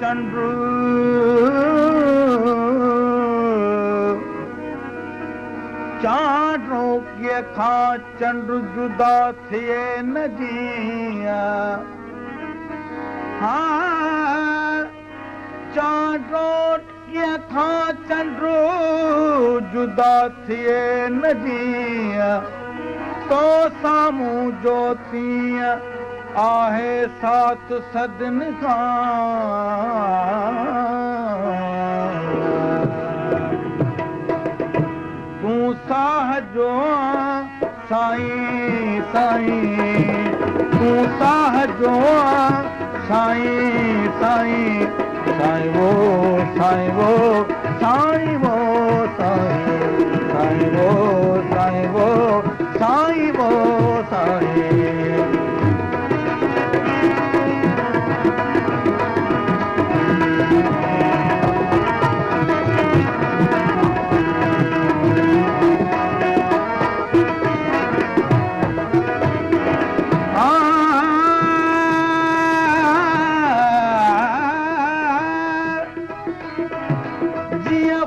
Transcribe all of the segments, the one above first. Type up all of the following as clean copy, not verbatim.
चंडू चांडो के खां चंडू जुदा थिए न जिया हाँ चांडो के खां चंडू जुदा थिए न जिया तो सामूं जो थिया आहे साथ सदन खां तूं साह जो साईं साईं तूं साह जो साईं साईं साईं वो साईं वो साईं वो साईं साईं वो साईं वो साईं वो साईं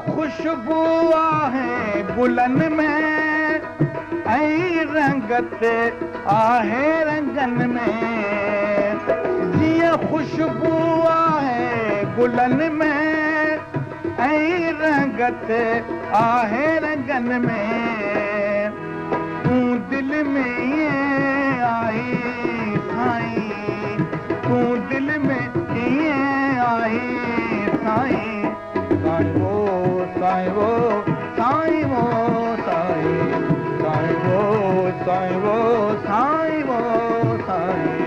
खुशबू आहे गुलन में ऐं रंगत आहे रंगन में जीअं खुशबू आहे गुलन में ऐं रंगत आहे रंगन में तूं दिल में ईअं आई साईं तूं दिल में ईअं आई साईं साईं वो साईं वो साईं वो साईं साईं वो साईं वो साईं वो साईं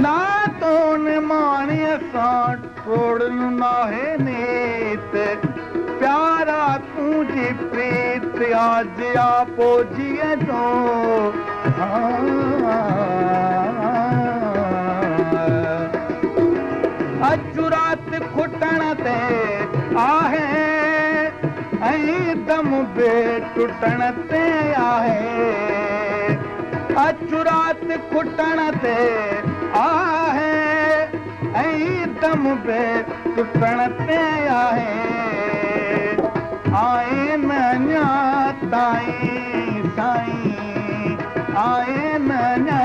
ना तो माणीअ सां टोड़न नाहे नीत प्यारा तुंहिंजी प्रीत आज आ पोजीअ जो अॼु राति खुटण ते आहे ऐं दम बे टुटण ते आहे अॼु राति खुटण ते आहे ऐं दम बे टुटण ते आहे आए न अञा ताईं साईं आए न अञा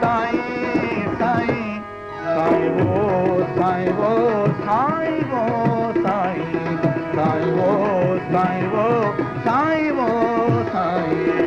ताईं साईं साईं वो साईं वो साईं वो साईं साईं वो साईं वो साईं वो साईं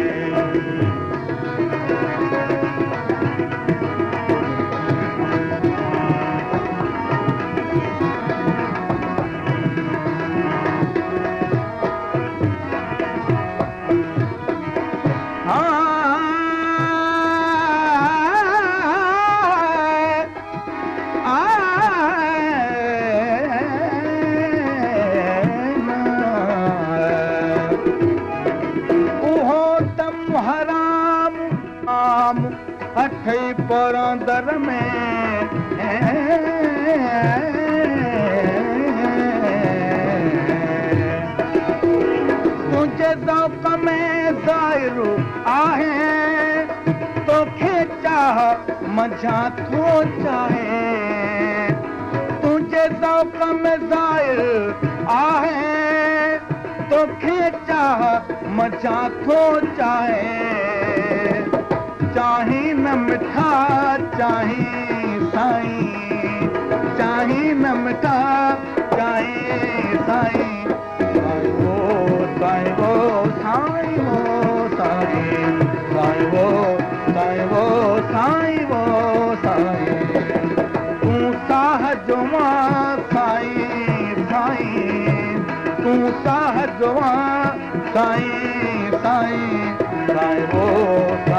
अठई परंदर में तुझे ज़ौक़ में ज़ाहिर आहे तोखे चाह मझा थो चाहे तुझे ज़ौक़ में ज़ाहिर आहे तोखे चाह मझा थो चाहे चाही न मिठा चाही साईं चाही न मिठा चाही साईं साईं वो साईं वो साईं वो साईं साईं वो साईं वो साईं वो साईं तूं साह जो मां साईं साईं शाह जवान साईं साईं साईं वो